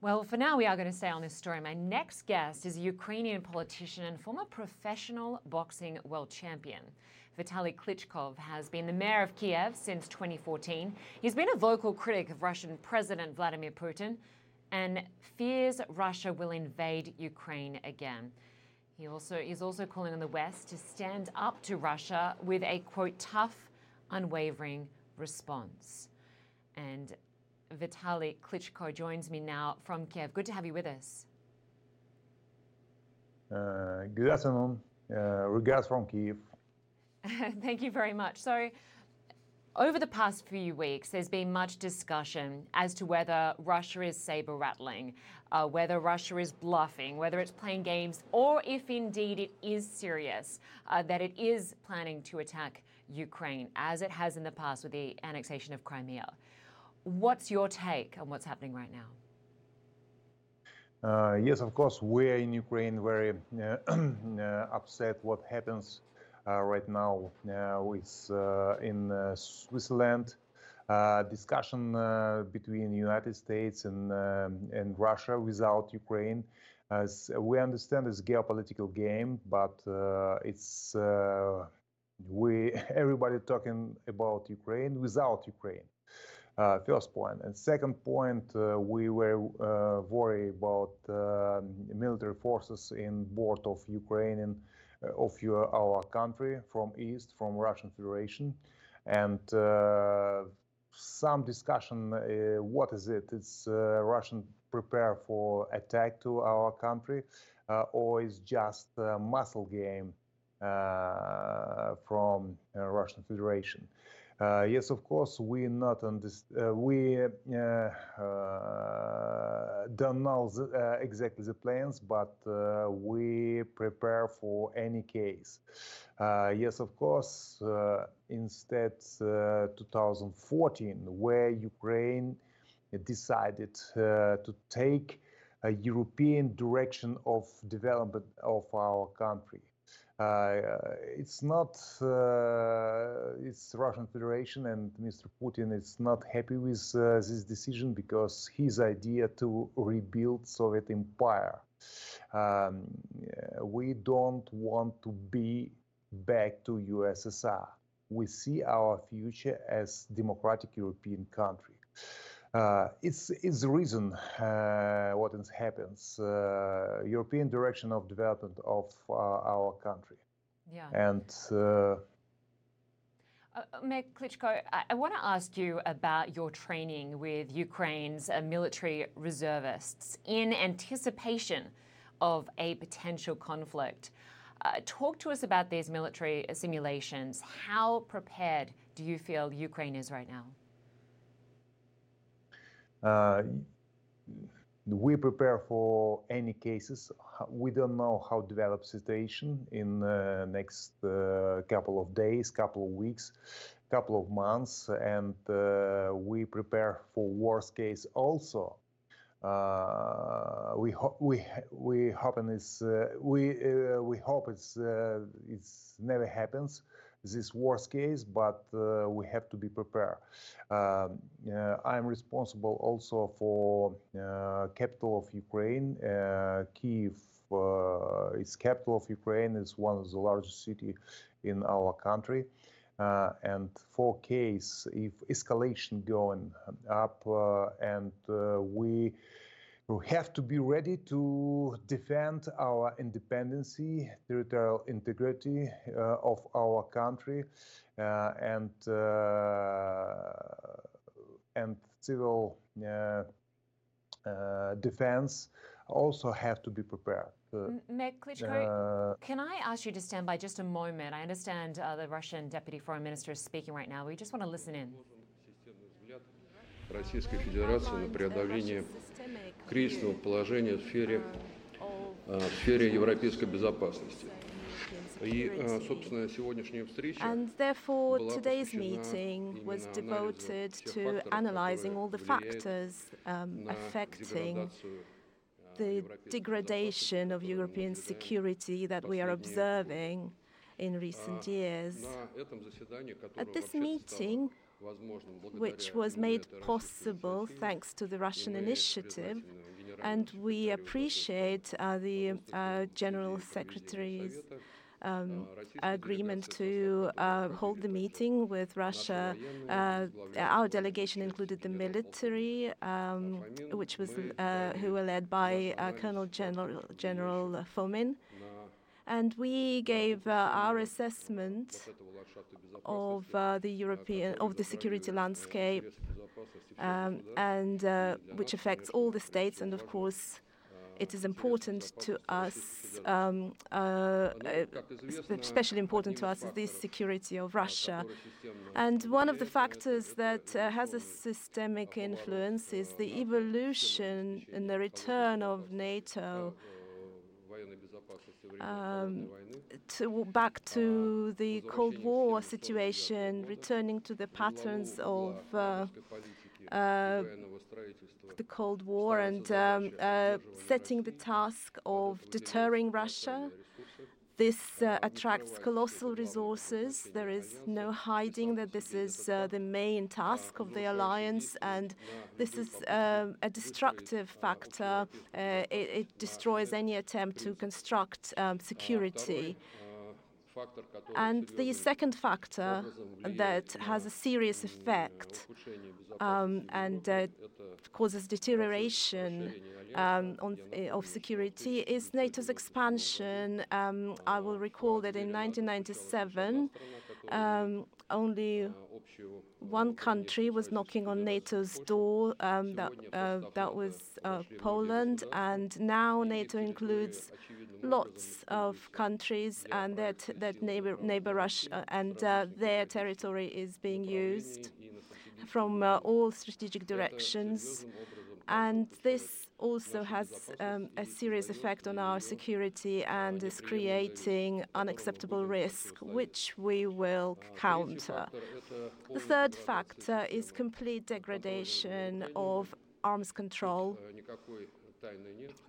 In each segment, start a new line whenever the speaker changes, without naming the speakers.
Well, for now, we are going to stay on this story. My next guest is a Ukrainian politician and former professional boxing world champion. VITALI KLITSCHKO has been the mayor of Kiev since 2014. He's been a vocal critic of Russian President Vladimir Putin and fears Russia will invade Ukraine again. He's also calling on the West to stand up to Russia with a, quote, tough, unwavering response. And VITALI KLITSCHKO joins me now from Kiev. Good to have you with us.
Good afternoon. Regards from Kiev.
Thank you very much. So, over the past few weeks, there's been much discussion as to whether Russia is saber-rattling, whether Russia is bluffing, whether it's playing games, or if indeed it is serious, that it is planning to attack Ukraine, as it has in the past with the annexation of Crimea. What's your take on what's happening right
now? Yes, of course, we're in Ukraine very upset what happens right now in Switzerland. Discussion between the United States and Russia without Ukraine. As we understand, it's a geopolitical game, but it's everybody talking about Ukraine without Ukraine. First point. And second point, we were worried about military forces in board of Ukraine of our country from east, from Russian Federation. And some discussion, what is it? It's Russian prepare for attack to our country, or is just a muscle game from Russian Federation. Yes, of course, we not understand. We don't know exactly the plans, but we prepare for any case. Yes, of course, instead 2014, where Ukraine decided to take a European direction of development of our country. It's not, it's Russian Federation, and Mr. Putin is not happy with this decision because his idea to rebuild Soviet Empire. We don't want to be back to USSR. We see our future as democratic European country. It's the reason what happens, European direction of development of our country.
Yeah.
And
Mayor KLITSCHKO, I want to ask you about your training with Ukraine's military reservists in anticipation of a potential conflict. Talk to us about these military simulations. How prepared do you feel Ukraine is right now?
We prepare for any cases. We don't know how develop situation in next couple of days, couple of weeks, couple of months, and we prepare for worst case also. We hope it's never happens, this worst case, but we have to be prepared. I'm responsible also for capital of Ukraine. Kiev is capital of Ukraine. It's one of the largest city in our country. And for case if escalation going up, and we have to be ready to defend our independence, territorial integrity of our country, and civil defense also have to be prepared.
Mayor KLITSCHKO, can I ask you to stand by just a moment? I understand the Russian Deputy Foreign Minister is speaking right now. We just want to listen in.
Российской Федерации на преодоление кризисного положения в сфере европейской безопасности.
And therefore, today's meeting was devoted to analyzing all the factors affecting the degradation of European security that we are observing in recent years. At this meeting, which was made possible thanks to the Russian initiative, and we appreciate the General Secretary's agreement to hold the meeting with Russia. Our delegation included the military, which was who were led by Colonel General Fomin, and we gave our assessment of the security landscape, and which affects all the states, and of course it is important to us, especially important to us, is the security of Russia. And one of the factors that has a systemic influence is the evolution and the return of NATO back to the Cold War situation, returning to the patterns of the Cold War, and setting the task of deterring Russia. This attracts colossal resources. There is no hiding that this is the main task of the alliance, and this is a destructive factor. It destroys any attempt to construct security. And the second factor that has a serious effect and causes deterioration of security is NATO's expansion. I will recall that in 1997, only one country was knocking on NATO's door, that was Poland, and now NATO includes lots of countries, and that neighbor Russia, and their territory is being used from all strategic directions. And this also has a serious effect on our security and is creating unacceptable risk, which we will counter. The third factor is complete degradation of arms control.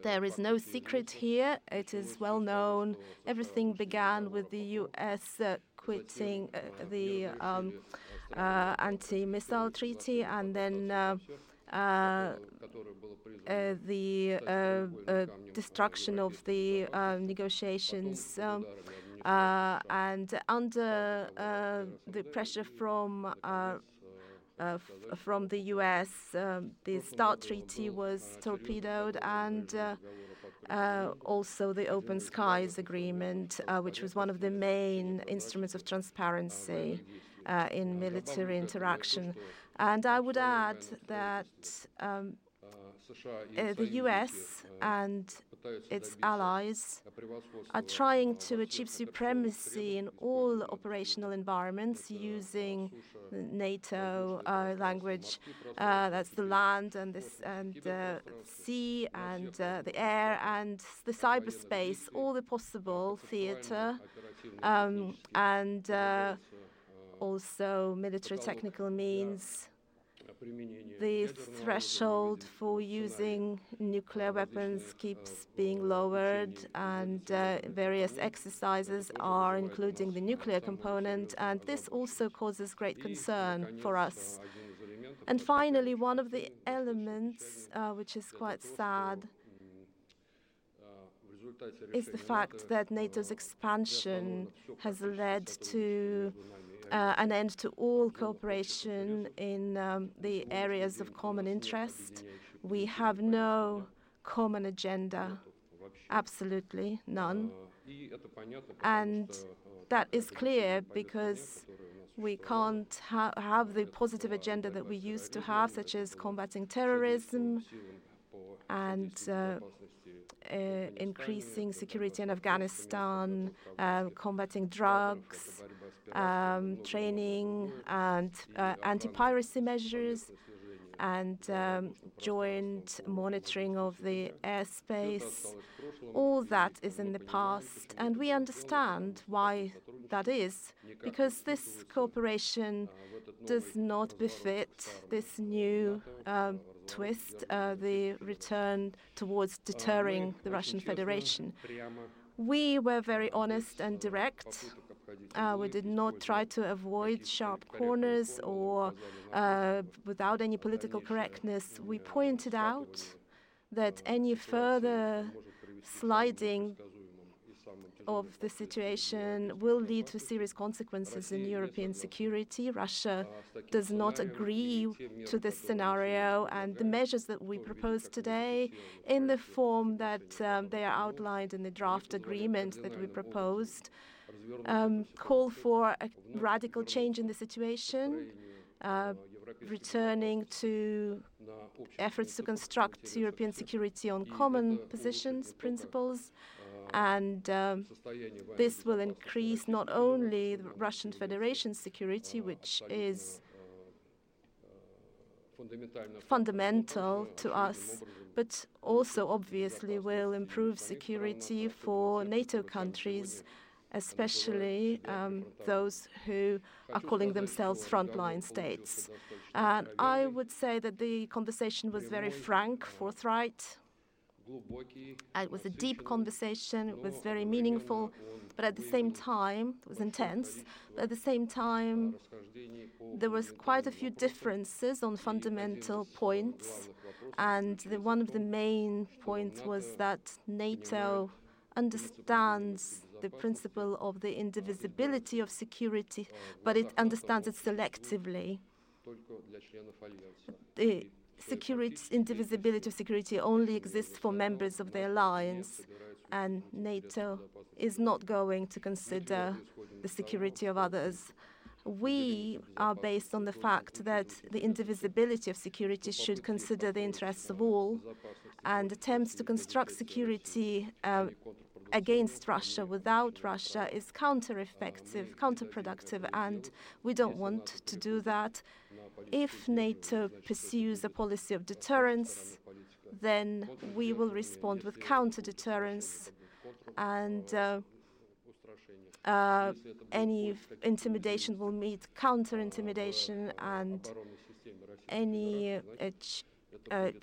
There is no secret here. It is well known. Everything began with the US quitting the anti-missile treaty, and then the destruction of the negotiations, and under the pressure from the US, the START treaty was torpedoed, and also the Open Skies Agreement, which was one of the main instruments of transparency in military interaction. And I would add that the US and its allies are trying to achieve supremacy in all operational environments using NATO language. That's the land and the sea and the air and the cyberspace, all the possible theater, and also military technical means. The threshold for using nuclear weapons keeps being lowered, and various exercises are including the nuclear component, and this also causes great concern for us. And finally, one of the elements which is quite sad is the fact that NATO's expansion has led to an end to all cooperation in the areas of common interest. We have no common agenda, absolutely none. And that is clear because we can't have the positive agenda that we used to have, such as combating terrorism and increasing security in Afghanistan, combating drugs, training and anti-piracy measures, and joint monitoring of the airspace. All that is in the past, and we understand why that is, because this cooperation does not befit this new twist, the return towards deterring the Russian Federation. We were very honest and direct. We did not try to avoid sharp corners or without any political correctness. We pointed out that any further sliding of the situation will lead to serious consequences in European security. Russia does not agree to this scenario, and the measures that we propose today, in the form that they are outlined in the draft agreement that we proposed, call for a radical change in the situation, returning to efforts to construct European security on common positions, principles, and this will increase not only the Russian Federation's security, which is fundamental to us, but also obviously will improve security for NATO countries, especially those who are calling themselves frontline states. And I would say that the conversation was very frank, forthright. It was a deep conversation, it was very meaningful, but at the same time, it was intense, but at the same time, there was quite a few differences on fundamental points, and one of the main points was that NATO understands the principle of the indivisibility of security, but it understands it selectively. The indivisibility of security only exists for members of the alliance, and NATO is not going to consider the security of others. We are based on the fact that the indivisibility of security should consider the interests of all, and attempts to construct security against Russia without Russia is counter-effective, counterproductive, and we don't want to do that. If NATO pursues a policy of deterrence, then we will respond with counter-deterrence, and any intimidation will meet counter-intimidation, and any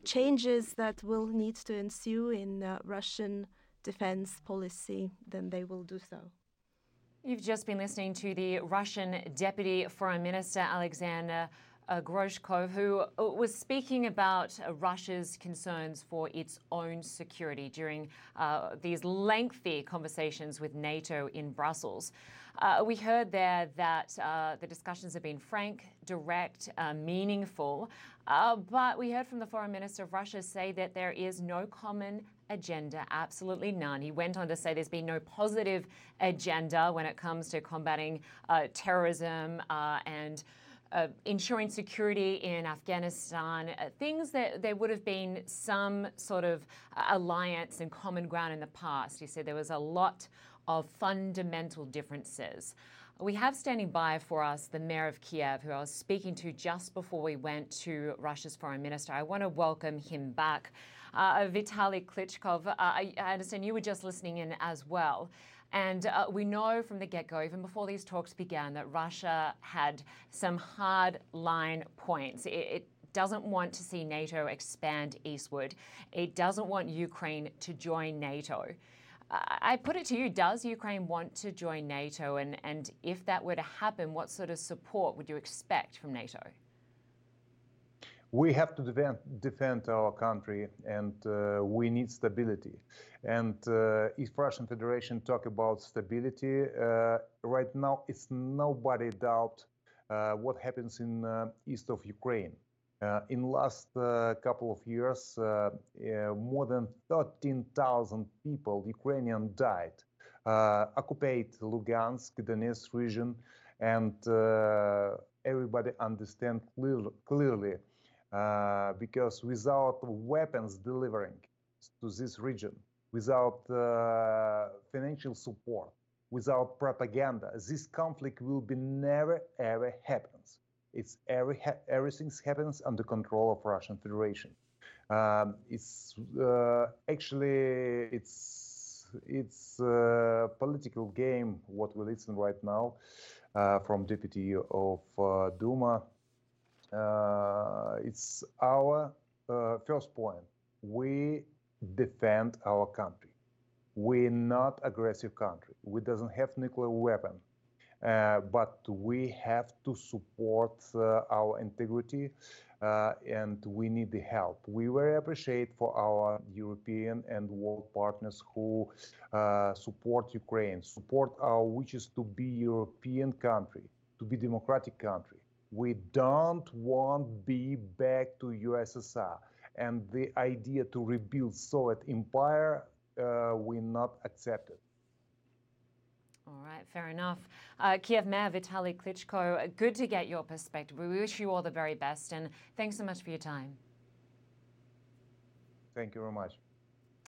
changes that will need to ensue in Russian defense policy, then they will do so.
You've just been listening to the Russian Deputy Foreign Minister Alexander Groshko, who was speaking about Russia's concerns for its own security during these lengthy conversations with NATO in Brussels. We heard there that the discussions have been frank, direct, meaningful, but we heard from the Foreign Minister of Russia say that there is no common agenda, absolutely none. He went on to say there's been no positive agenda when it comes to combating terrorism and ensuring security in Afghanistan, things that there would have been some sort of alliance and common ground in the past. He said there was a lot of fundamental differences. We have standing by for us the mayor of Kiev, who I was speaking to just before we went to Russia's foreign minister. I want to welcome him back. VITALI Klitschko, I understand you were just listening in as well. And we know from the get-go, even before these talks began, that Russia had some hard-line points. It doesn't want to see NATO expand eastward. It doesn't want Ukraine to join NATO. I put it to you, does Ukraine want to join NATO? And if that were to happen, what sort of support would you expect from NATO?
We have to defend our country, and we need stability. And if Russian Federation talk about stability, right now it's nobody doubt what happens in east of Ukraine. In last couple of years, more than 13,000 people, Ukrainian, died. Occupied Lugansk, Donetsk region, and everybody understand clearly. Because without weapons delivering to this region, without financial support, without propaganda, this conflict will be never ever happens. It's everything happens under control of Russian Federation. It's actually it's a political game what we listen right now from Deputy of Duma. It's our first point. We defend our country. We're not aggressive country. We doesn't have nuclear weapon. but we have to support our integrity, and we need the help. We very appreciate for our European and world partners who support Ukraine, support our wishes to be European country, to be democratic country. We don't want to be back to USSR, and the idea to rebuild Soviet empire, we not accept it.
All right, fair enough. Kiev Mayor VITALI KLITSCHKO, good to get your perspective. We wish you all the very best, and thanks so much for your time.
Thank you very much.